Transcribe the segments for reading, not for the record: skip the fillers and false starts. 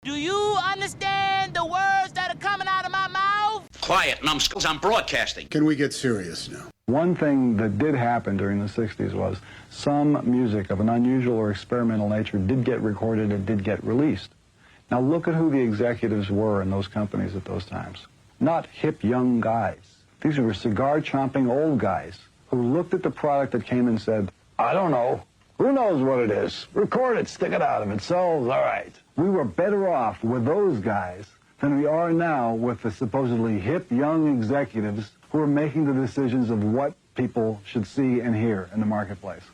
Do you understand the words that are coming out of my mouth? Quiet, numbskulls, I'm broadcasting. Can we get serious now? One thing that did happen during the 60s was some music of an unusual or experimental nature did get recorded and did get released. Now look at who the executives were in those companies at those times. Not hip young guys. These were cigar-chomping old guys who looked at the product that came and said, I don't know. Who knows what it is? Record it, stick it out. If it sells, all right. We were better off with those guys than we are now with the supposedly hip young executives who are making the decisions of what people should see and hear in the marketplace.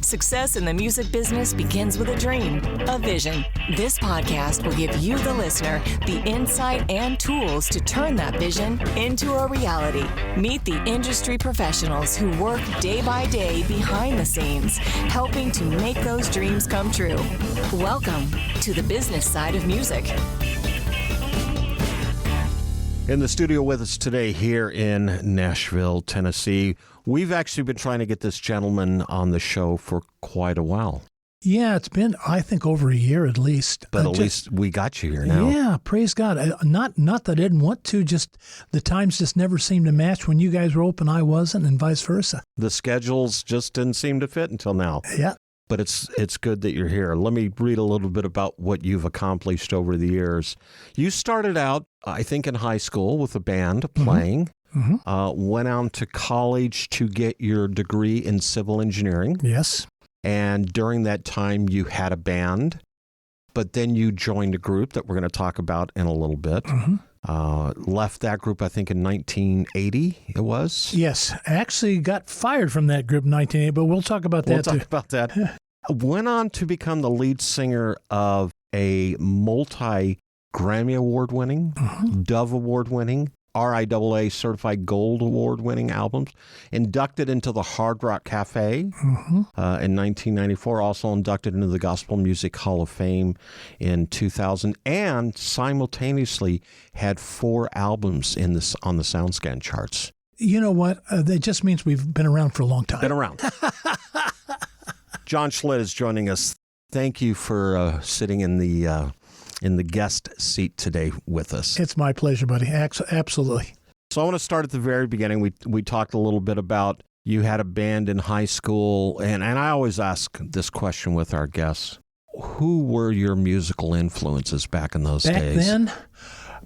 Success in the music business begins with a dream, a vision. This podcast will give you, the listener, the insight and tools to turn that vision into a reality. Meet the industry professionals who work day by day behind the scenes, helping to make those dreams come true. Welcome to the business side of music. In the studio with us today here in Nashville, Tennessee, we've actually been trying to get this gentleman on the show for quite a while. Yeah, it's been, I think, over a year at least. But at least we got you here now. Yeah, praise God. Not that I didn't want to, just the times just never seemed to match. When you guys were open, I wasn't, and vice versa. The schedules just didn't seem to fit until now. Yeah. But it's good that you're here. Let me read a little bit about what you've accomplished over the years. You started out, I think, in high school with a band playing. Mm-hmm. Went on to college to get your degree in civil engineering. Yes. And during that time, you had a band, but then you joined a group that we're going to talk about in a little bit. Mm-hmm. Left that group, I think, in 1980, it was? Yes. I actually got fired from that group in 1980, but we'll talk about that, We'll talk about that. Went on to become the lead singer of a multi-Grammy Award-winning, Dove Award-winning, RIAA Certified Gold Award-winning albums, inducted into the Hard Rock Cafe in 1994, also inducted into the Gospel Music Hall of Fame in 2000, and simultaneously had 4 albums on the SoundScan charts. You know what? That just means we've been around for a long time. Been around. John Schlitt is joining us. Thank you for sitting in the guest seat today with us. It's my pleasure, buddy. Absolutely. So I want to start at the very beginning. We talked a little bit about you had a band in high school, and I always ask this question with our guests. Who were your musical influences back in those days? Back then,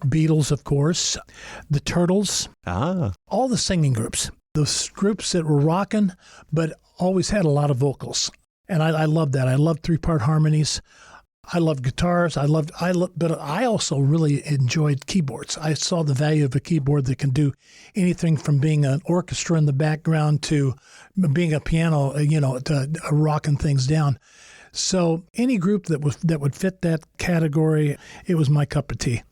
Beatles, of course, the Turtles, all the singing groups, those groups that were rocking, but always had a lot of vocals. And I loved that. I loved 3-part harmonies. I loved guitars. But I also really enjoyed keyboards. I saw the value of a keyboard that can do anything from being an orchestra in the background to being a piano, to rocking things down. So any group that would fit that category, it was my cup of tea.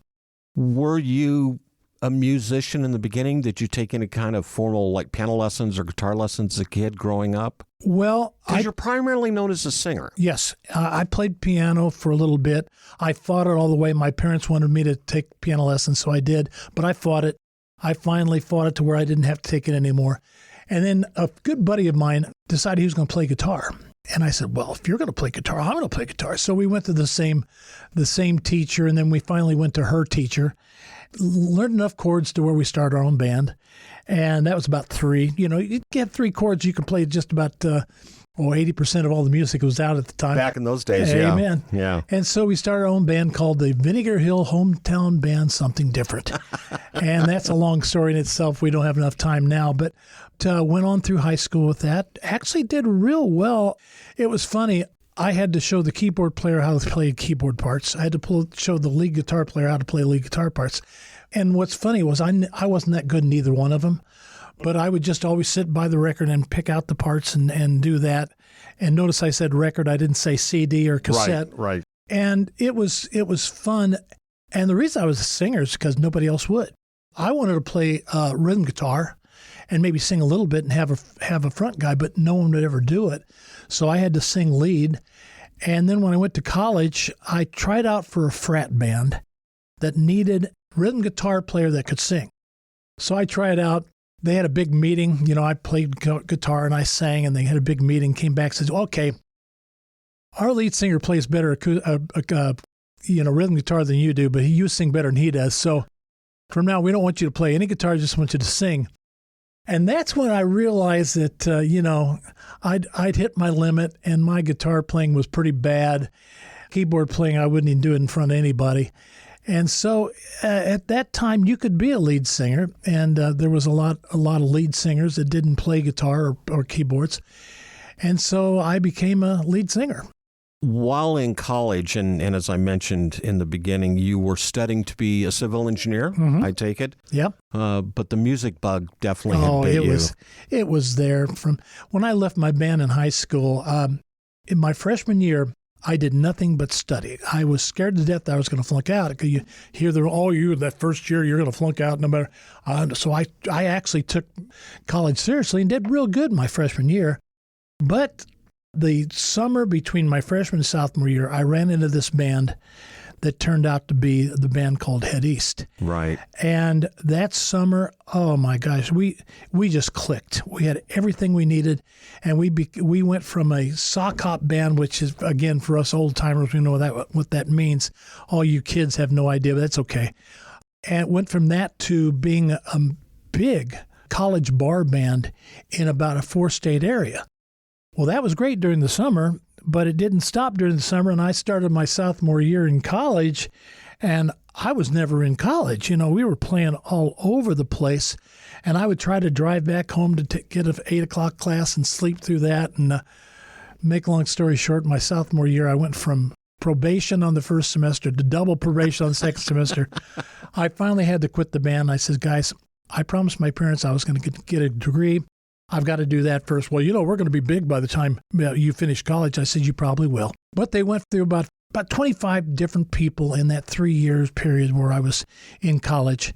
Were you a musician in the beginning? Did you take any kind of formal piano lessons or guitar lessons as a kid growing up? Well, you're primarily known as a singer. Yes. I played piano for a little bit. I fought it all the way. My parents wanted me to take piano lessons, so I did. But I fought it. I finally fought it to where I didn't have to take it anymore. And then a good buddy of mine decided he was going to play guitar. And I said, well, if you're going to play guitar, I'm going to play guitar. So we went to the same teacher, and then we finally went to her teacher. Learned enough chords to where we started our own band. And that was about 3. You get 3 chords, you can play just about 80% of all the music was out at the time. Back in those days, yeah. Amen. Yeah. And so we started our own band called the Vinegar Hill Hometown Band Something Different. And that's a long story in itself. We don't have enough time now, but went on through high school with that. Actually did real well. It was funny. I had to show the keyboard player how to play keyboard parts. I had to show the lead guitar player how to play lead guitar parts. And what's funny was I wasn't that good in either one of them, but I would just always sit by the record and pick out the parts and do that. And notice I said record, I didn't say CD or cassette. Right. And it was fun. And the reason I was a singer is because nobody else would. I wanted to play rhythm guitar and maybe sing a little bit and have a front guy, but no one would ever do it. So I had to sing lead. And then when I went to college, I tried out for a frat band that needed rhythm guitar player that could sing. So I tried out. They had a big meeting. I played guitar and I sang, and they had a big meeting, came back and said, okay, our lead singer plays better rhythm guitar than you do, but you sing better than he does. So from now, we don't want you to play any guitar, just want you to sing. And that's when I realized that, I'd hit my limit and my guitar playing was pretty bad. Keyboard playing, I wouldn't even do it in front of anybody. And so at that time, you could be a lead singer, and there was a lot of lead singers that didn't play guitar or keyboards. And so I became a lead singer. While in college, and as I mentioned in the beginning, you were studying to be a civil engineer, I take it? Yep. But the music bug definitely had bit you. It was there. From when I left my band in high school. In my freshman year, I did nothing but study. I was scared to death that I was going to flunk out. Because you hear that first year you're going to flunk out no matter. So I actually took college seriously and did real good my freshman year. But the summer between my freshman and sophomore year, I ran into this band that turned out to be the band called Head East. Right. And that summer, oh my gosh, we just clicked. We had everything we needed, and we went from a sock hop band, which is, again, for us old timers, we know what that means. All you kids have no idea, but that's okay. And it went from that to being a big college bar band in about a 4-state area. Well, that was great during the summer, but it didn't stop during the summer, and I started my sophomore year in college, and I was never in college. We were playing all over the place, and I would try to drive back home to get an 8 o'clock class and sleep through that. And make a long story short, my sophomore year, I went from probation on the first semester to double probation on the second semester. I finally had to quit the band. I said, guys, I promised my parents I was going to get a degree. I've got to do that first. Well, we're going to be big by the time you finish college. I said, you probably will. But they went through about 25 different people in that 3 years period where I was in college.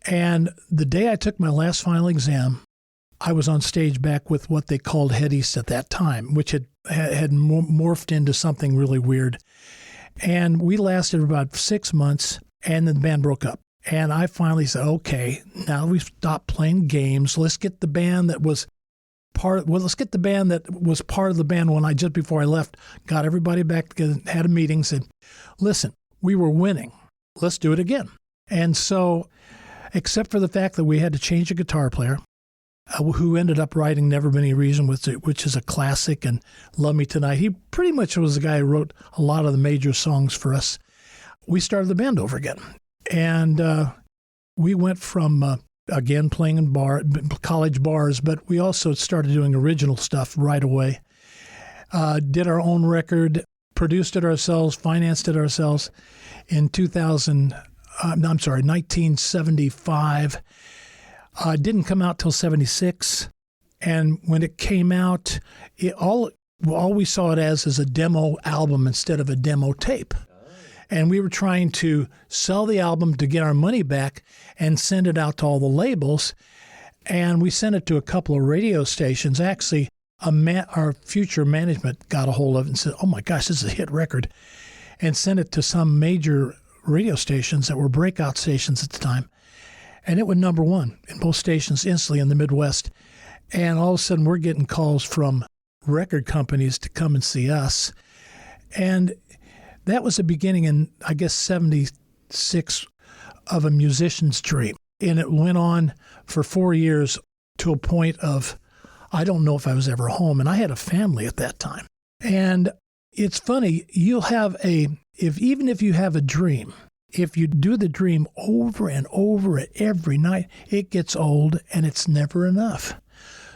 And the day I took my last final exam, I was on stage back with what they called Head East at that time, which had morphed into something really weird. And we lasted about 6 months, and then the band broke up. And I finally said, okay, now we've stopped playing games. Let's get the band that was part of the band when just before I left, got everybody back together, had a meeting, said, listen, we were winning. Let's do it again. And so, except for the fact that we had to change a guitar player, who ended up writing Never Been Any Reason, which is a classic, and Love Me Tonight. He pretty much was the guy who wrote a lot of the major songs for us. We started the band over again. And we went from, again, playing in college bars, but we also started doing original stuff right away. Did our own record, produced it ourselves, financed it ourselves in 1975. Didn't come out till 76. And when it came out, all we saw it as is a demo album instead of a demo tape. And we were trying to sell the album to get our money back and send it out to all the labels. And we sent it to a couple of radio stations. Actually, our future management got a hold of it and said, oh my gosh, this is a hit record, and sent it to some major radio stations that were breakout stations at the time. And it went number one in both stations instantly in the Midwest. And all of a sudden, we're getting calls from record companies to come and see us. And that was the beginning in, I guess, 76 of a musician's dream. And it went on for 4 years to a point of, I don't know if I was ever home. And I had a family at that time. And it's funny, even if you have a dream, if you do the dream over and over every night, it gets old and it's never enough.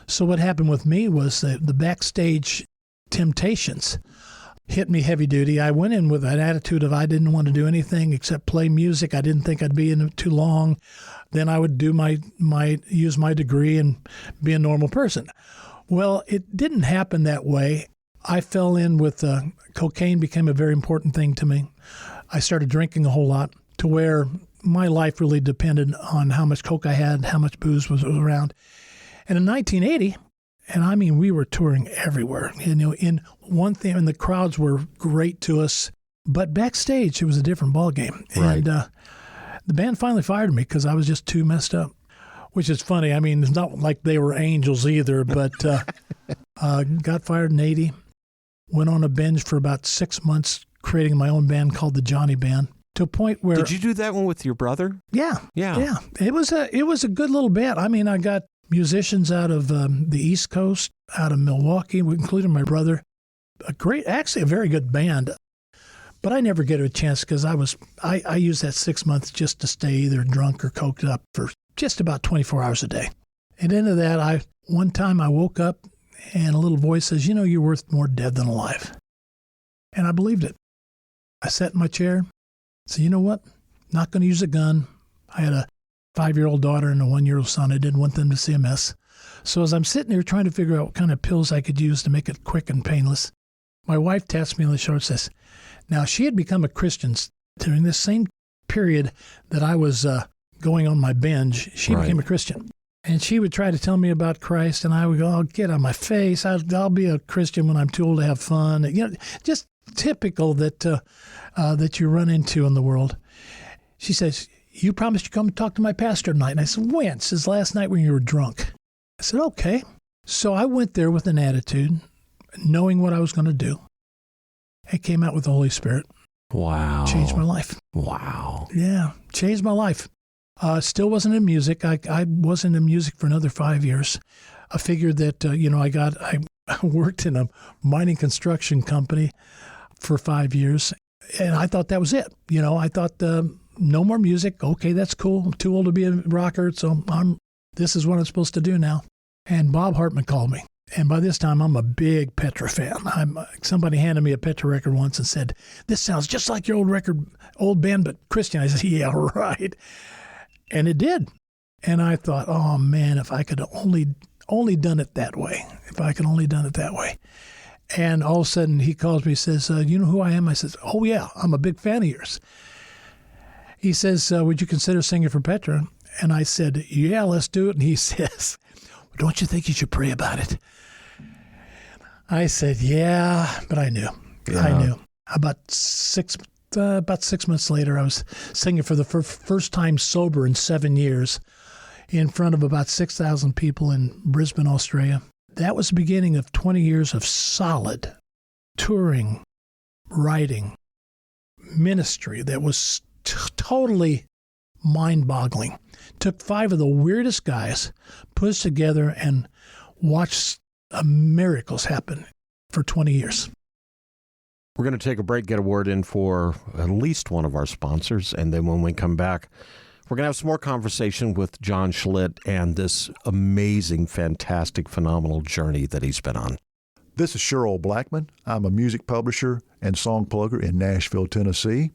So what happened with me was the backstage temptations hit me heavy duty. I went in with an attitude of I didn't want to do anything except play music. I didn't think I'd be in it too long. Then I would do use my degree and be a normal person. Well, it didn't happen that way. I fell in with cocaine became a very important thing to me. I started drinking a whole lot to where my life really depended on how much coke I had, how much booze was around. And in 1980, and I mean, we were touring everywhere, in one thing, and the crowds were great to us, but backstage, it was a different ballgame. Right. And the band finally fired me because I was just too messed up, which is funny. I mean, it's not like they were angels either, but got fired in 80, went on a binge for about 6 months, creating my own band called the Johnny Band, to a point where... Did you do that one with your brother? Yeah. It was a good little band. I mean, I got musicians out of the East Coast, out of Milwaukee, including my brother. Actually a very good band. But I never get a chance because I used that 6 months just to stay either drunk or coked up for just about 24 hours a day. And into that, one time I woke up and a little voice says, you're worth more dead than alive. And I believed it. I sat in my chair, said, you know what? Not going to use a gun. I had a 5-year-old daughter and a 1-year-old son. I didn't want them to see a mess. So as I'm sitting there trying to figure out what kind of pills I could use to make it quick and painless, my wife taps me on the shoulder and says, now she had become a Christian during this same period that I was going on my binge. She became a Christian. And she would try to tell me about Christ, and I would go, oh, get on my face. I'll be a Christian when I'm too old to have fun. Just typical that you run into in the world. She says, you promised you'd come and talk to my pastor tonight. And I said, when? She says, last night when you were drunk. I said, okay. So I went there with an attitude, knowing what I was going to do. I came out with the Holy Spirit. Wow. Changed my life. Wow. Yeah, changed my life. Still wasn't in music. I wasn't in music for another 5 years. I figured that, I worked in a mining construction company for 5 years, and I thought that was it. I thought no more music. Okay, that's cool. I'm too old to be a rocker, so this is what I'm supposed to do now. And Bob Hartman called me. And by this time, I'm a big Petra fan. Somebody handed me a Petra record once and said, this sounds just like your old band, but Christian. I said, yeah, right. And it did. And I thought, oh, man, if I could only done it that way. If I could only done it that way. And all of a sudden, he calls me, says, you know who I am? I said, oh, yeah, I'm a big fan of yours. He says, would you consider singing for Petra? And I said, yeah, let's do it. And he says, don't you think you should pray about it? I said, yeah, but I knew. Yeah. I knew. About 6 months later, I was singing for the first time sober in 7 years in front of about 6,000 people in Brisbane, Australia. That was the beginning of 20 years of solid touring, writing, ministry that was totally mind-boggling. Took 5 of the weirdest guys, put us together, and watched miracles happen for 20 years. We're going to take a break, get a word in for at least one of our sponsors, and then when we come back, we're going to have some more conversation with John Schlitt and this amazing, fantastic, phenomenal journey that he's been on. This is Cheryl Blackman. I'm a music publisher and song plugger in Nashville, Tennessee.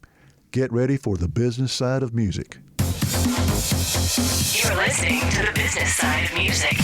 Get ready for the business side of music. You're listening to the business side of music.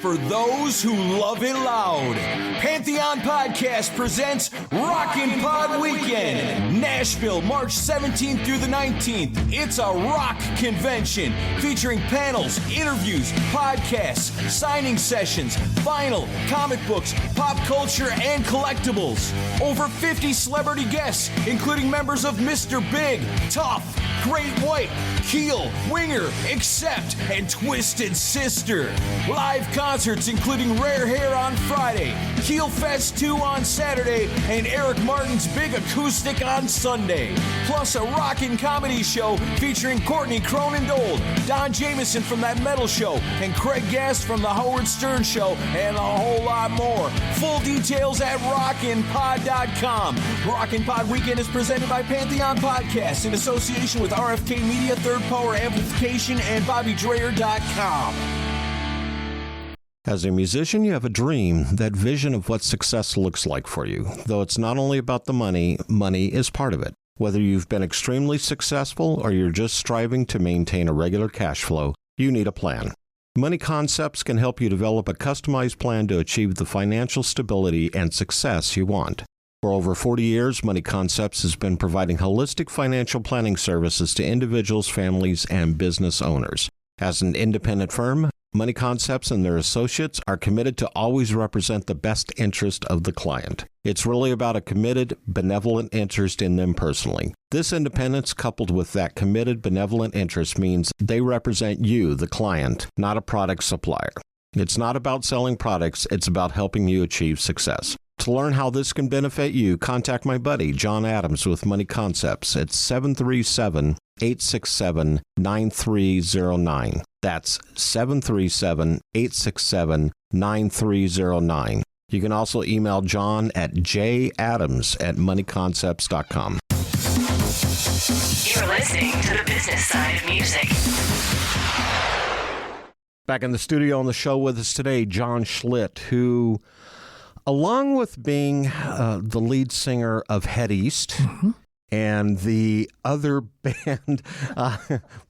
For those who love it loud, Pantheon Podcast presents Rockin' Pod Weekend, Nashville, March 17th through the 19th. It's a rock convention featuring panels, interviews, podcasts, signing sessions, vinyl, comic books, pop culture, and collectibles. Over 50 celebrity guests, including members of Mr. Big, Tough, Great White, Keel, Winger, Accept, and Twisted Sister. Live concerts including Rare Hair on Friday, Keel Fest 2 on Saturday, and Eric Martin's Big Acoustic on Sunday. Plus a rockin' comedy show featuring Courtney Cronin-Dold, Don Jameson from That Metal Show, and Craig Gass from The Howard Stern Show, and a whole lot more. Full details at rockinpod.com. Rockin' Pod Weekend is presented by Pantheon Podcasts in association with RFK Media, Third Power Amplification, and BobbyDreyer.com. As a musician, you have a dream, that vision of what success looks like for you. Though it's not only about the money, money is part of it. Whether you've been extremely successful or you're just striving to maintain a regular cash flow, you need a plan. Money Concepts can help you develop a customized plan to achieve the financial stability and success you want. For over 40 years, Money Concepts has been providing holistic financial planning services to individuals, families, and business owners. As an independent firm, Money Concepts and their associates are committed to always represent the best interest of the client. It's really about a committed, benevolent interest in them personally. This independence, coupled with that committed, benevolent interest, means they represent you, the client, not a product supplier. It's not about selling products, it's about helping you achieve success. To learn how this can benefit you, contact my buddy, John Adams with Money Concepts at 737-867-9309. That's 737-867-9309. You can also email John at jadams@moneyconcepts.com. You're listening to the business side of music. Back in the studio on the show with us today, John Schlitt, who, along with being the lead singer of Head East and the other band,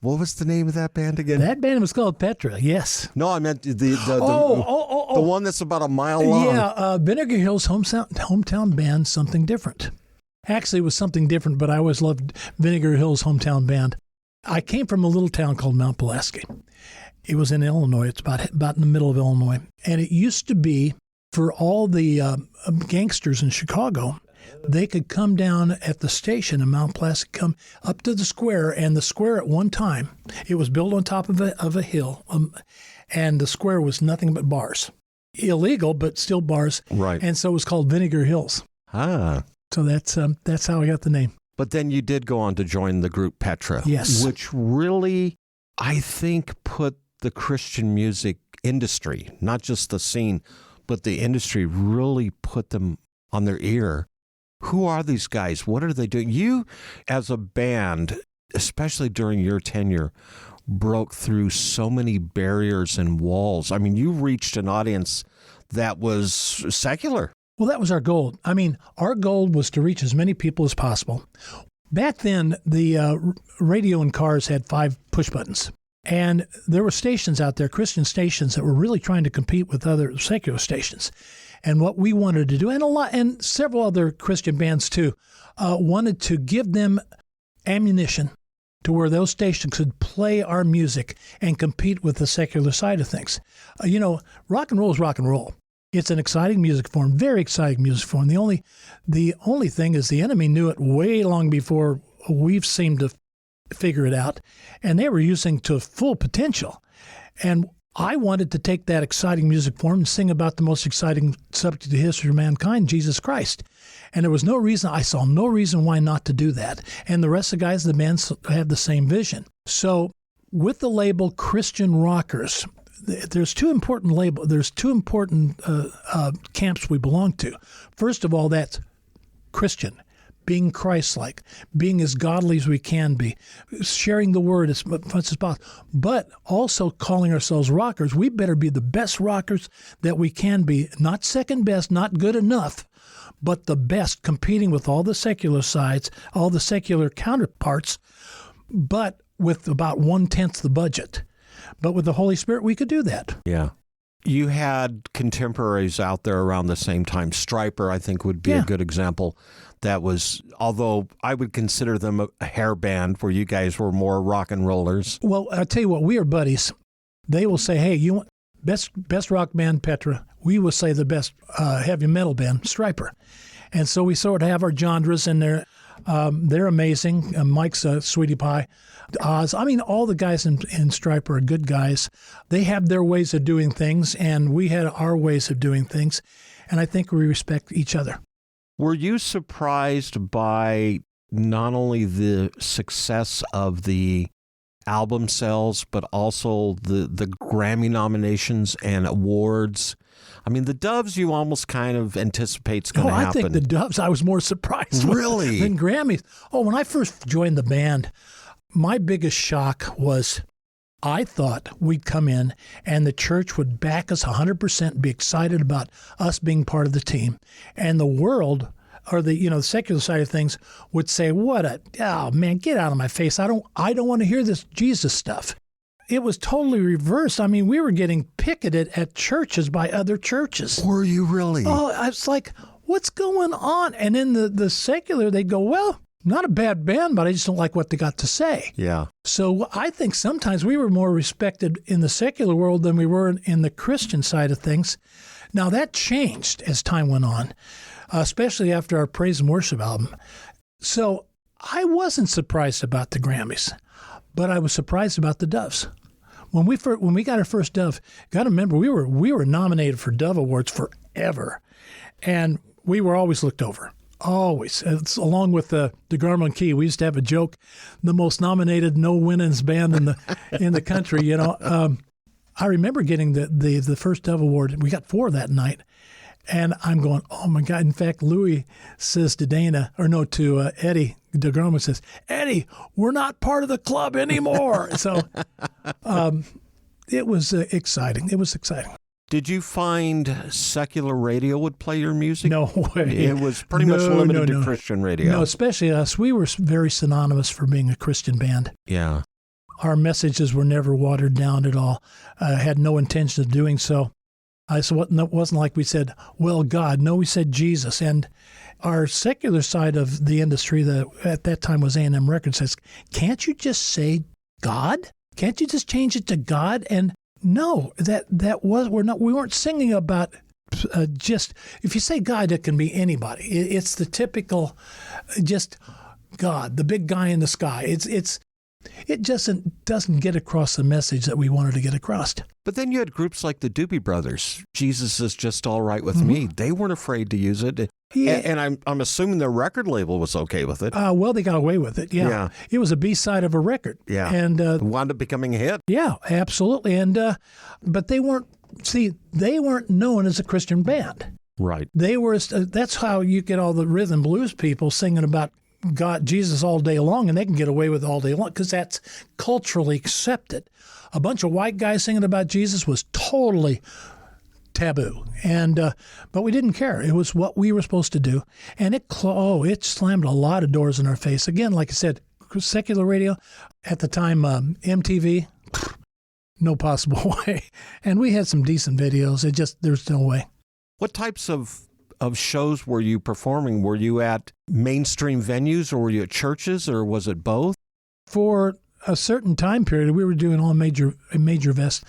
what was the name of that band again? That band was called Petra, yes. No, I meant the one that's about a mile long. Yeah, Vinegar Hill's hometown band, Something Different. Actually, it was Something Different, but I always loved Vinegar Hill's hometown band. I came from a little town called Mount Pulaski. It was in Illinois. It's about in the middle of Illinois. And it used to be for all the gangsters in Chicago, they could come down at the station in Mount Pulaski, come up to the square. And the square at one time, it was built on top of a hill. And the square was nothing but bars. Illegal, but still bars. Right. And so it was called Vinegar Hills. Ah. So that's how I got the name. But then you did go on to join the group Petra. Yes. Which really, I think, put the Christian music industry, not just the scene, but the industry, really put them on their ear. Who are these guys? What are they doing? You, as a band, especially during your tenure, broke through so many barriers and walls. I mean, you reached an audience that was secular. Well, that was our goal. I mean, our goal was to reach as many people as possible. Back then, the radio in cars had 5 push buttons. And there were stations out there, Christian stations, that were really trying to compete with other secular stations. And what we wanted to do, and several other Christian bands too, wanted to give them ammunition to where those stations could play our music and compete with the secular side of things. Rock and roll is rock and roll. It's an exciting music form, very exciting music form. The only thing is the enemy knew it way long before we've seemed to figure it out, and they were using to full potential. And I wanted to take that exciting music form and sing about the most exciting subject of the history of mankind, Jesus Christ. And there was I saw no reason why not to do that. And the rest of the guys in the band had the same vision. So with the label Christian Rockers, there's two important camps we belong to. First of all, that's Christian, being Christ-like, being as godly as we can be, sharing the word as much as possible, but also calling ourselves rockers. We better be the best rockers that we can be, not second best, not good enough, but the best, competing with all the secular sides, all the secular counterparts, but with about 1/10 the budget. But with the Holy Spirit, we could do that. Yeah. You had contemporaries out there around the same time. Stryper, I think, would be a good example. That was, although I would consider them a hair band, where you guys were more rock and rollers. Well, I'll tell you what, we are buddies. They will say, hey, you want best rock band, Petra. We will say the best heavy metal band, Stryper. And so we sort of have our genres, and they're amazing. Mike's Sweetie Pie. Oz. I mean, all the guys in Stryper are good guys. They have their ways of doing things, and we had our ways of doing things. And I think we respect each other. Were you surprised by not only the success of the album sales, but also the Grammy nominations and awards? I mean, the Doves, you almost kind of anticipate's going to happen. I think the Doves, I was more surprised really than Grammys. Oh, when I first joined the band, my biggest shock was I thought we'd come in and the church would back us 100%, be excited about us being part of the team. And the world, or the secular side of things, would say, oh man, get out of my face. I don't want to hear this Jesus stuff. It was totally reversed. I mean, we were getting picketed at churches by other churches. Were you really? Oh, I was like, what's going on? And then the secular, they'd go, well, not a bad band, but I just don't like what they got to say. Yeah. So I think sometimes we were more respected in the secular world than we were in the Christian side of things. Now, that changed as time went on, especially after our Praise and Worship album. So I wasn't surprised about the Grammys, but I was surprised about the Doves. When we got our first Dove, got to remember, we were nominated for Dove Awards forever. And we were always looked over. Always. It's along with the Garmin Key. We used to have a joke, the most nominated no-winnings band in the country. I remember getting the first Dove Award. We got 4 that night. And I'm going, oh, my God. In fact, Louis says to to Eddie, DeGroma says, Eddie, we're not part of the club anymore. So it was exciting. It was exciting. Did you find secular radio would play your music? No way. It was pretty much limited to Christian radio. No, especially us. We were very synonymous for being a Christian band. Yeah. Our messages were never watered down at all. Had no intention of doing so. It wasn't like we said, well, God. No, we said Jesus. And our secular side of the industry, that at that time was A&M Records, says, can't you just say God? Can't you just change it to God? And no, we weren't singing about just, if you say God, it can be anybody. It's the typical just God, the big guy in the sky. It just doesn't get across the message that we wanted to get across. But then you had groups like the Doobie Brothers. Jesus is just all right with me. They weren't afraid to use it. Yeah. And I'm assuming their record label was okay with it. Well, they got away with it, yeah. It was a B-side of a record. Yeah, and wound up becoming a hit. Yeah, absolutely. And but they weren't known as a Christian band. Right. They were. That's how you get all the rhythm blues people singing about God, Jesus all day long, and they can get away with it all day long because that's culturally accepted. A bunch of white guys singing about Jesus was totally taboo, and but we didn't care. It was what we were supposed to do, and it slammed a lot of doors in our face. Again, like I said, secular radio at the time, MTV, no possible way. And we had some decent videos. There's no way. What types of shows were you performing? Were you at mainstream venues, or were you at churches, or was it both? For a certain time period, we were doing all major 4,000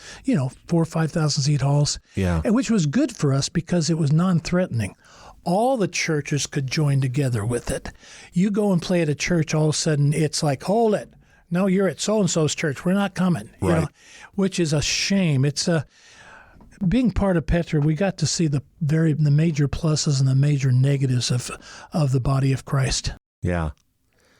or 5,000 seat halls. Yeah. Which was good for us because it was non-threatening. All the churches could join together with it. You go and play at a church, all of a sudden it's like, hold it. No, you're at so-and-so's church. We're not coming. Right. Which is a shame. It's being part of Petra, we got to see the major pluses and the major negatives of the body of Christ. Yeah.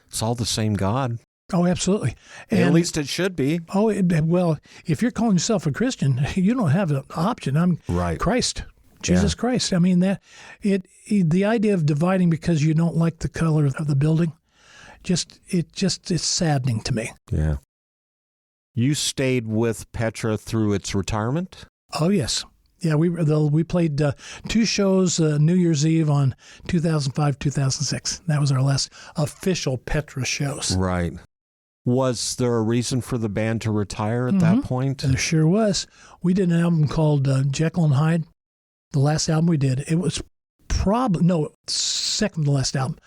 It's all the same God. Oh, absolutely. And at least it should be. Oh, well, if you're calling yourself a Christian, you don't have an option. Right. Christ, Jesus Christ. I mean, the idea of dividing because you don't like the color of the building, it's saddening to me. Yeah. You stayed with Petra through its retirement? Oh, yes. Yeah, we played 2 shows New Year's Eve on 2005, 2006. That was our last official Petra shows. Right. Was there a reason for the band to retire at that point? There sure was. We did an album called Jekyll and Hyde, the last album we did. It was second to last album.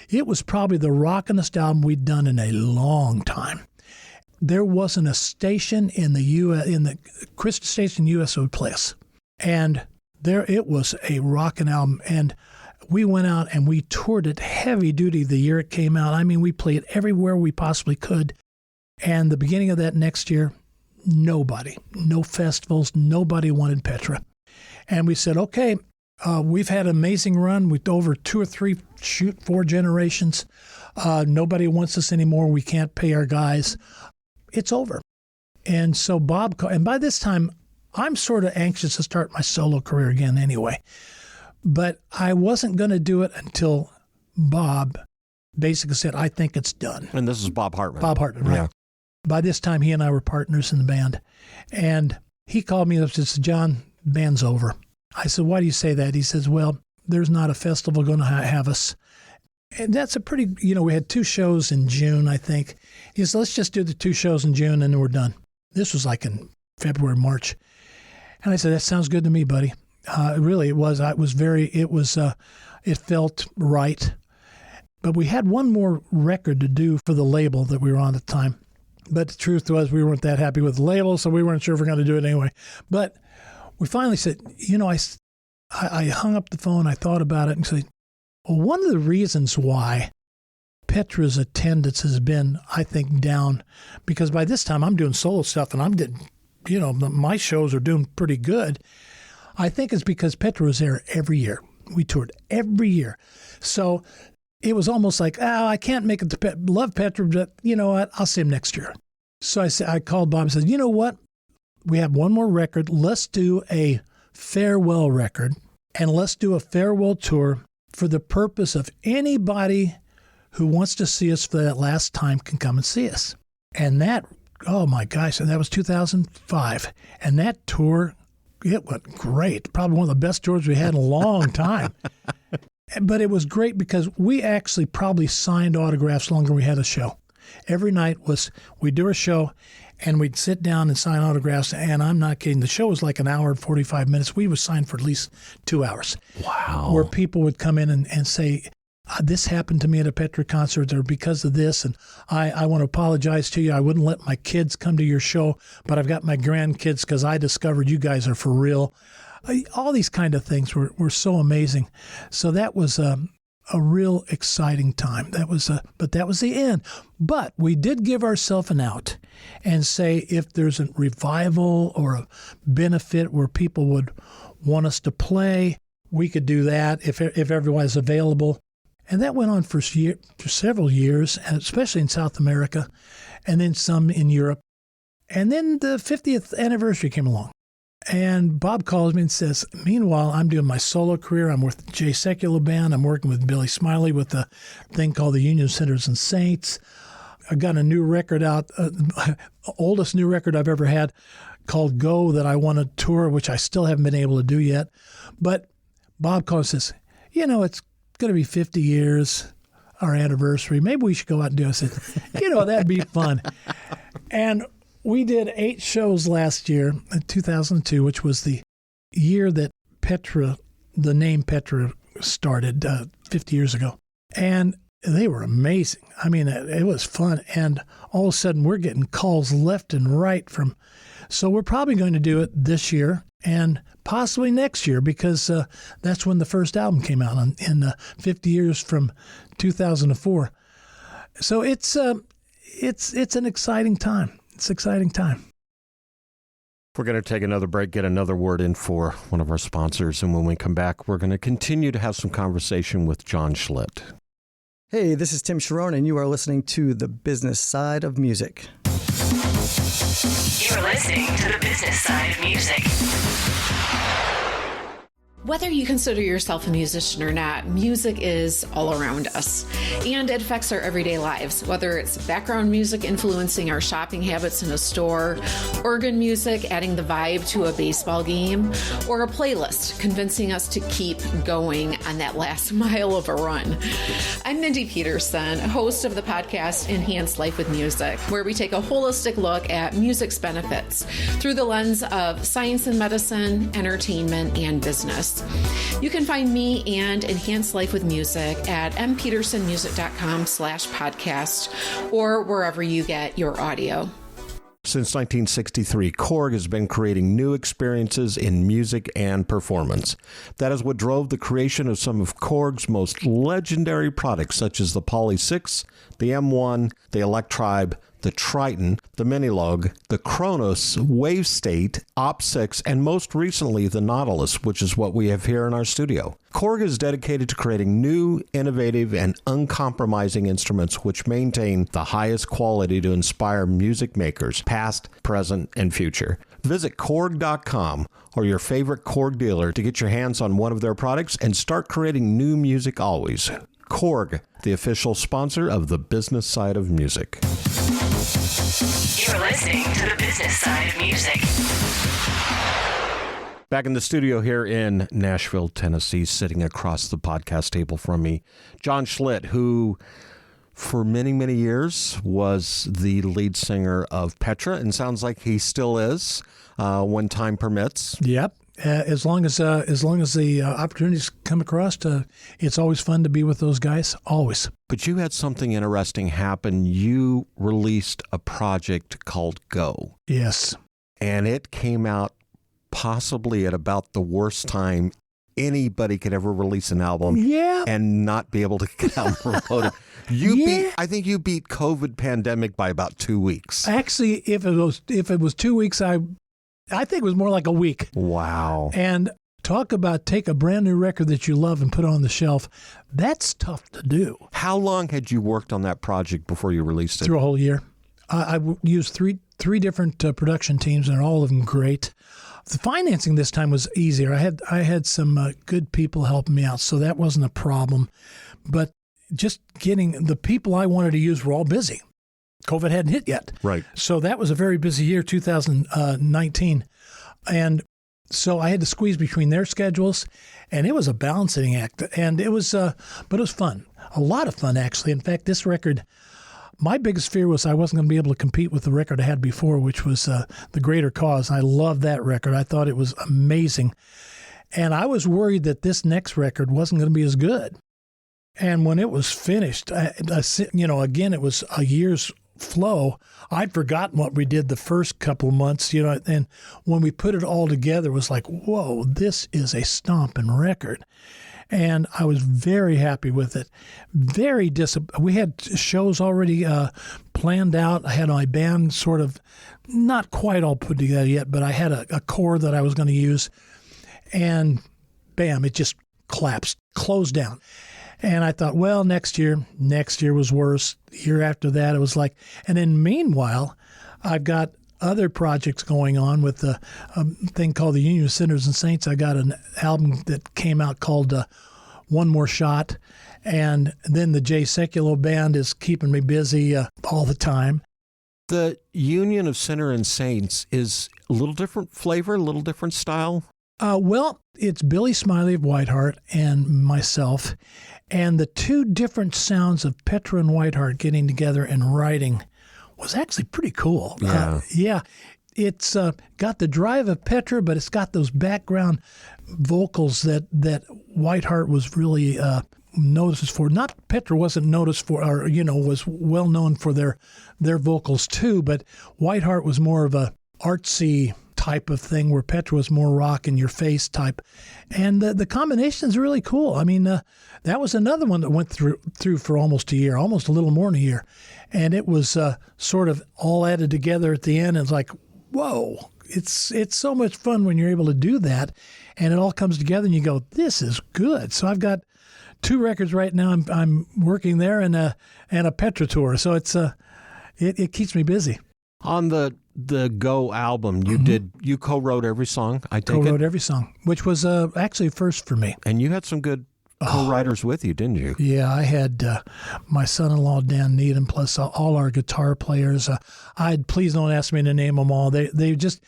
It was probably the rockinest album we'd done in a long time. There wasn't a station in the Christian station U.S. would play us. And it was a rockin' album. And we went out and we toured it heavy duty the year it came out. I mean, we played everywhere we possibly could. And the beginning of that next year, no festivals, nobody wanted Petra. And we said, okay, we've had an amazing run with over 2 or 3, 4 generations. Nobody wants us anymore. We can't pay our guys. It's over. And so Bob called, and by this time, I'm sort of anxious to start my solo career again anyway. But I wasn't going to do it until Bob basically said, I think it's done. And this is Bob Hartman. Bob Hartman, right. Yeah. By this time, he and I were partners in the band. And he called me up and said, John, band's over. I said, why do you say that? He says, well, there's not a festival going to have us. And that's a pretty, we had 2 shows in June, I think. He said, let's just do the 2 shows in June and then we're done. This was like in February, March. And I said, that sounds good to me, buddy. Really, it was. It felt right. But we had one more record to do for the label that we were on at the time. But the truth was we weren't that happy with the label, so we weren't sure if we were going to do it anyway. But we finally said, I hung up the phone, I thought about it and said, well, one of the reasons why Petra's attendance has been, I think, down, because by this time I'm doing solo stuff and I'm getting, my shows are doing pretty good. I think it's because Petra was there every year. We toured every year. So it was almost like, I can't make it to love Petra, but you know what? I'll see him next year. So I called Bob and said, you know what? We have one more record. Let's do a farewell record, and let's do a farewell tour for the purpose of anybody who wants to see us for that last time can come and see us. And that, oh my gosh, and that was 2005. And that tour, it went great. Probably one of the best tours we had in a long time. But it was great because we actually probably signed autographs longer than we had a show. Every night we'd do a show and we'd sit down and sign autographs. And I'm not kidding. The show was like an hour and 45 minutes. We would sign for at least 2 hours. Wow. Where people would come in and say, this happened to me at a Petra concert, or because of this, and I want to apologize to you. I wouldn't let my kids come to your show, but I've got my grandkids because I discovered you guys are for real. All these kind of things were so amazing. So that was a real exciting time. But that was the end. But we did give ourselves an out and say if there's a revival or a benefit where people would want us to play, we could do that if everyone's available. And that went on for several years, and especially in South America, and then some in Europe. And then the 50th anniversary came along. And Bob calls me and says, meanwhile, I'm doing my solo career. I'm with Jay Sekulow Band. I'm working with Billy Smiley with a thing called the Union Sinners and Saints. I've got a new record out, oldest new record I've ever had, called Go, that I want to tour, which I still haven't been able to do yet. But Bob calls and says, it's going to be 50 years, our anniversary. Maybe we should go out and do it. I said, that'd be fun. And we did 8 shows last year, in 2002, which was the year that Petra, the name Petra, started 50 years ago. And they were amazing. I mean, it was fun. And all of a sudden, we're getting calls left and right so we're probably going to do it this year and possibly next year, because that's when the first album came out in 50 years from 2004. So it's an exciting time. It's an exciting time. We're going to take another break, get another word in for one of our sponsors, and when we come back, we're going to continue to have some conversation with John Schlitt. Hey, this is Tim Sharon, and you are listening to The Business Side of Music. You're listening to The Business Side of Music. Whether you consider yourself a musician or not, music is all around us, and it affects our everyday lives. Whether it's background music influencing our shopping habits in a store, organ music adding the vibe to a baseball game, or a playlist convincing us to keep going on that last mile of a run. I'm Mindy Peterson, host of the podcast Enhance Life with Music, where we take a holistic look at music's benefits through the lens of science and medicine, entertainment, and business. You can find me and Enhance Life with Music at mpetersonmusic.com/podcast or wherever you get your audio. Since 1963, Korg has been creating new experiences in music and performance. That is what drove the creation of some of Korg's most legendary products, such as the Poly 6, the M1, the Electribe, the Triton, the Minilog, the Kronos, Wave State, Op 6, and most recently the Nautilus, which is what we have here in our studio. Korg is dedicated to creating new, innovative, and uncompromising instruments which maintain the highest quality to inspire music makers, past, present, and future. Visit Korg.com or your favorite Korg dealer to get your hands on one of their products and start creating new music always. Korg, the official sponsor of the business side of music. You're listening to The Business Side of Music. Back in the studio here in Nashville, Tennessee, sitting across the podcast table from me, John Schlitt, who for many, many years was the lead singer of Petra, and sounds like he still is when time permits. Yep. As long as the opportunities come across, it's always fun to be with those guys, always. But you had something interesting happen. You released a project called Go. Yes. And it came out possibly at about the worst time anybody could ever release an album and not be able to get out and promote it. I think you beat COVID pandemic by about 2 weeks. Actually, if it was 2 weeks, I think it was more like a week. Wow. And talk about take a brand new record that you love and put it on the shelf. That's tough to do. How long had you worked on that project before you released it? Through a whole year. I used three different production teams, and all of them great. The financing this time was easier. I had some good people helping me out, so that wasn't a problem. But just getting the people I wanted to use were all busy. COVID hadn't hit yet. Right. So that was a very busy year, 2019. And so I had to squeeze between their schedules, and it was a balancing act. And it was, but it was fun. A lot of fun, actually. In fact, this record, my biggest fear was I wasn't going to be able to compete with the record I had before, which was The Greater Cause. I loved that record. I thought it was amazing. And I was worried that this next record wasn't going to be as good. And when it was finished, again, it was a year's flow. I'd forgotten what we did the first couple of months, and when we put it all together, it was like, whoa, this is a stomping record. And I was very happy with it. We had shows already planned out. I had my band sort of not quite all put together yet, but I had a core that I was going to use. And bam, it just closed down. And I thought, well, next year was worse. The year after that, it was like, and then meanwhile, I've got other projects going on with a thing called the Union of Sinners and Saints. I got an album that came out called One More Shot. And then the Jay Sekulow Band is keeping me busy all the time. The Union of Sinner and Saints is a little different flavor, a little different style? Well, it's Billy Smiley of Whiteheart and myself. And the two different sounds of Petra and Whiteheart getting together and writing was actually pretty cool. Yeah. It's got the drive of Petra, but it's got those background vocals that Whiteheart was really noticed for. Not Petra wasn't noticed for, or was well known for their vocals too, but Whiteheart was more of a artsy type of thing, where Petra was more rock in your face type. And the combination is really cool. I mean, that was another one that went through for almost a year, almost a little more than a year. And it was sort of all added together at the end. And it's like, whoa, it's so much fun when you're able to do that. And it all comes together and you go, this is good. So I've got 2 records right now. I'm working there and a Petra tour. So it's it keeps me busy. On the Go album, you co-wrote every song, I take it? Co-wrote every song, which was actually a first for me. And you had some good co-writers with you, didn't you? Yeah, I had my son-in-law, Dan Needham, plus all our guitar players. Please don't ask me to name them all. They just,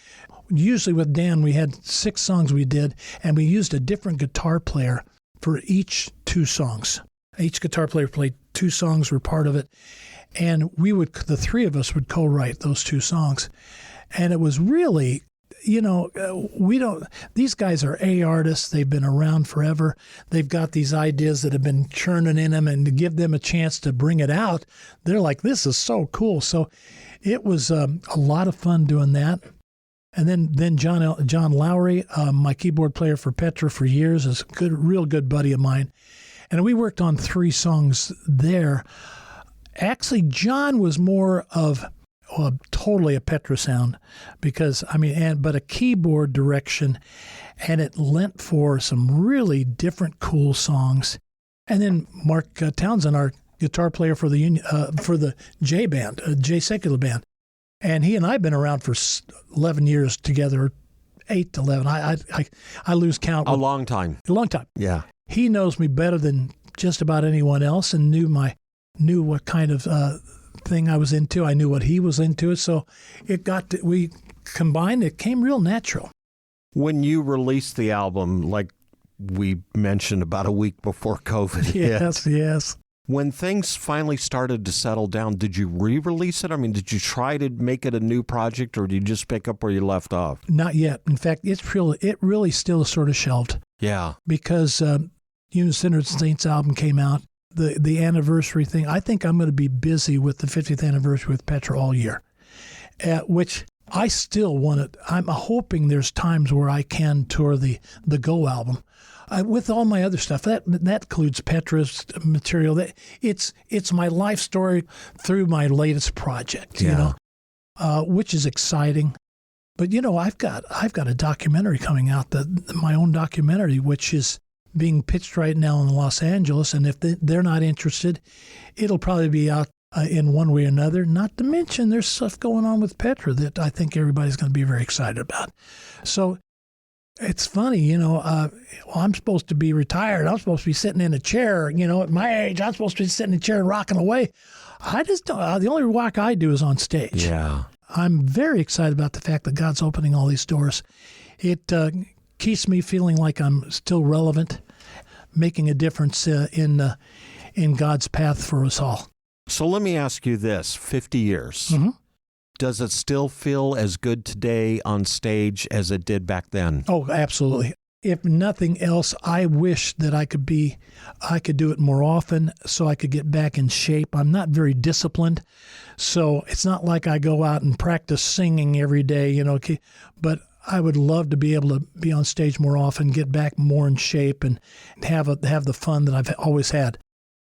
usually with Dan, we had 6 songs we did, and we used a different guitar player for each 2 songs. Each guitar player played 2 songs, were part of it. And the 3 of us would co-write those 2 songs. And it was really, these guys are artists. They've been around forever. They've got these ideas that have been churning in them, and to give them a chance to bring it out, they're like, this is so cool. So it was a lot of fun doing that. And then John Lowry, my keyboard player for Petra for years, is a real good buddy of mine. And we worked on 3 songs there. Actually, John was more of totally a Petra sound, because but a keyboard direction, and it lent for some really different, cool songs. And then Mark Townsend, our guitar player for the J band, Jay Sekulow Band, and he and I have been around for 11 years together, 8 to 11. I lose count. A long time. A long time. Yeah. He knows me better than just about anyone else, and knew what kind of thing I was into. I knew what he was into. So we combined. It came real natural. When you released the album, like we mentioned, about a week before COVID hit. Yes. When things finally started to settle down, did you re-release it? I mean, did you try to make it a new project, or did you just pick up where you left off? Not yet. In fact, it really still sort of shelved. Yeah. Because Union of Sinners and Saints album came out. The anniversary thing, I think I'm going to be busy with the 50th anniversary with Petra all year, which I still want to. I'm hoping there's times where I can tour the Go album with all my other stuff. That includes Petra's material. It's my life story through my latest project, which is exciting. But I've got a documentary coming out, my own documentary, which is being pitched right now in Los Angeles. And if they're not interested, it'll probably be out in one way or another. Not to mention there's stuff going on with Petra that I think everybody's going to be very excited about. So it's funny, I'm supposed to be retired. I'm supposed to be sitting in a chair. At my age, I'm supposed to be sitting in a chair and rocking away. I just don't. The only rock I do is on stage. Yeah. I'm very excited about the fact that God's opening all these doors. It keeps me feeling like I'm still relevant, making a difference in God's path for us all. So let me ask you this, 50 years. Mm-hmm. Does it still feel as good today on stage as it did back then? Oh, absolutely. If nothing else, I wish that I could do it more often so I could get back in shape. I'm not very disciplined, so it's not like I go out and practice singing every day, but I would love to be able to be on stage more often, get back more in shape, and have the fun that I've always had.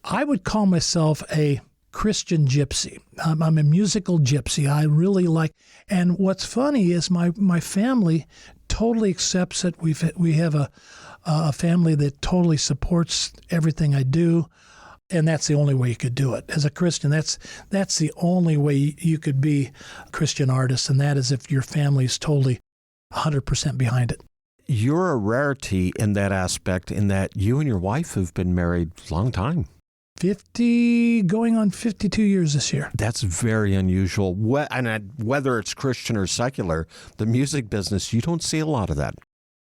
I would call myself a Christian gypsy. I'm a musical gypsy. I really like, and what's funny is my family totally accepts it. We have a family that totally supports everything I do, and that's the only way you could do it. As a Christian, that's the only way you could be a Christian artist, and that is if your family is totally 100% behind it. You're a rarity in that aspect, in that you and your wife have been married a long time. 50, going on 52 years this year. That's very unusual. And whether it's Christian or secular, the music business, you don't see a lot of that.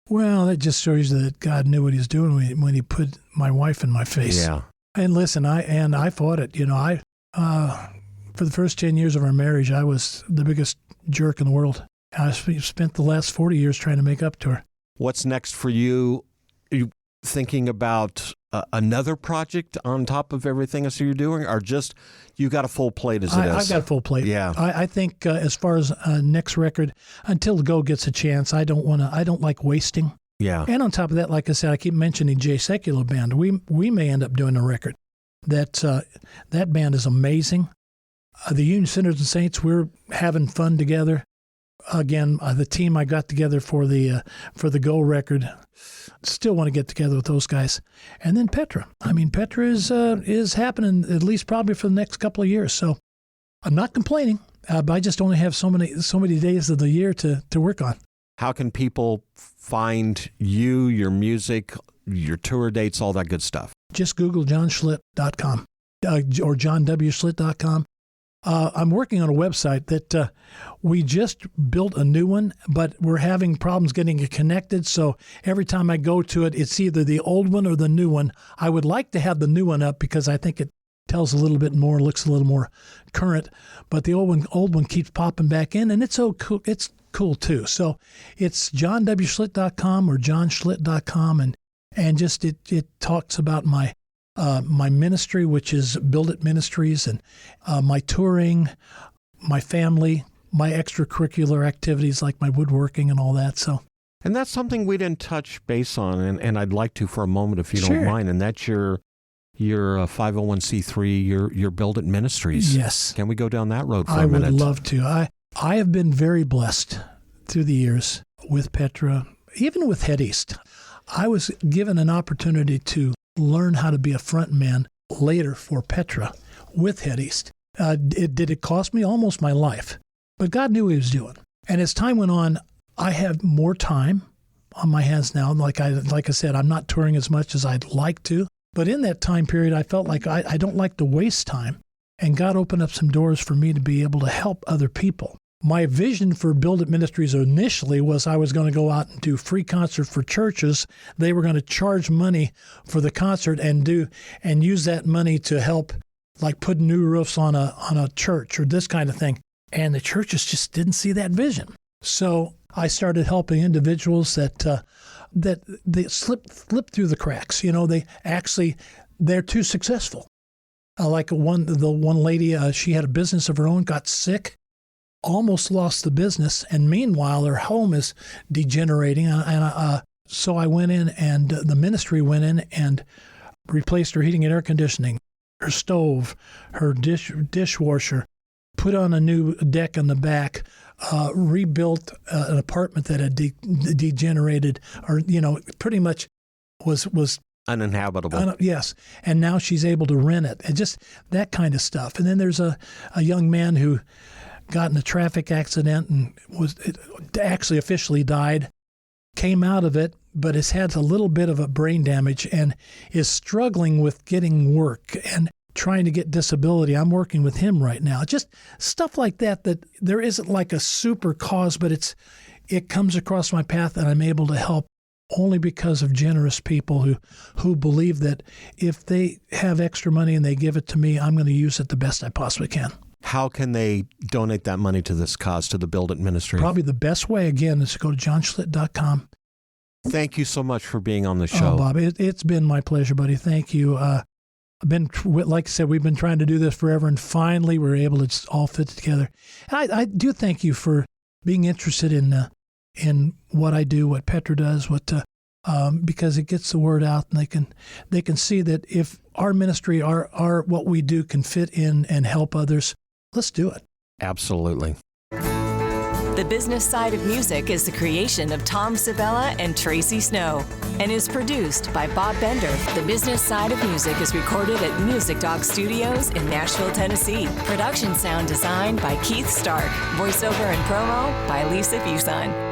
Well, that just shows you that God knew what he was doing when he put my wife in my face. Yeah. And listen, I fought it. For the first 10 years of our marriage, I was the biggest jerk in the world. I spent the last 40 years trying to make up to her. What's next for you? Are you thinking about another project on top of everything else you're doing, or just you got a full plate as it is? I've got a full plate. Yeah. I think as far as next record, until Go gets a chance, I don't like wasting. Yeah. And on top of that, like I said, I keep mentioning Jay Secular Band. We may end up doing a record. That band is amazing. The Union Sinners and Saints, we're having fun together. Again, the team I got together for the Go record, still want to get together with those guys. And then Petra. Petra is happening at least probably for the next couple of years. So I'm not complaining, but I just only have so many days of the year to work on. How can people find you, your music, your tour dates, all that good stuff? Just Google johnschlitt.com or johnwschlitt.com. I'm working on a website that we just built a new one, but we're having problems getting it connected. So every time I go to it, it's either the old one or the new one. I would like to have the new one up because I think it tells a little bit more, looks a little more current. But the old one keeps popping back in, and it's so cool. It's cool too. So it's johnwschlitt.com or johnschlitt.com, and just it talks about my ministry, which is Build It Ministries, and my touring, my family, my extracurricular activities like my woodworking and all that. So, and that's something we didn't touch base on, and I'd like to for a moment, if you don't mind. And that's your 501c3, your Build It Ministries. Yes. Can we go down that road for a minute? I would love to. I have been very blessed through the years with Petra, even with Head East. I was given an opportunity to learn how to be a front man later for Petra with Head East. It cost me almost my life, but God knew what he was doing. And as time went on, I have more time on my hands now. Like I said, I'm not touring as much as I'd like to, but in that time period, I felt like I don't like to waste time. And God opened up some doors for me to be able to help other people. My vision for Build It Ministries initially was I was going to go out and do free concert for churches. They were going to charge money for the concert and use that money to help, like put new roofs on a church or this kind of thing. And the churches just didn't see that vision. So I started helping individuals that they slip through the cracks. They're too successful. Like the one lady, she had a business of her own, got sick, almost lost the business, and meanwhile her home is degenerating. So I went in, and the ministry went in and replaced her heating and air conditioning, her stove, her dishwasher, put on a new deck in the back, rebuilt an apartment that had degenerated, or pretty much was uninhabitable. Yes, and now she's able to rent it, and just that kind of stuff. And then there's a young man who got in a traffic accident and was actually officially died, came out of it, but has had a little bit of a brain damage and is struggling with getting work and trying to get disability. I'm working with him right now. Just stuff like that there isn't like a super cause, but it comes across my path and I'm able to help only because of generous people who believe that if they have extra money and they give it to me, I'm going to use it the best I possibly can. How can they donate that money to this cause, to the Build It Ministry? Probably the best way, again, is to go to johnschlitt.com. Thank you so much for being on the show. Oh, Bob, it's been my pleasure, buddy. Thank you. I've been, like I said, we've been trying to do this forever, and finally we're able to just all fit together. And I do thank you for being interested in what I do, what Petra does, because it gets the word out, and they can see that if our ministry, our what we do can fit in and help others, let's do it. Absolutely. The Business Side of Music is the creation of Tom Sabella and Tracy Snow and is produced by Bob Bender. The Business Side of Music is recorded at Music Dog Studios in Nashville, Tennessee. Production sound designed by Keith Stark. Voiceover and promo by Lisa Busan.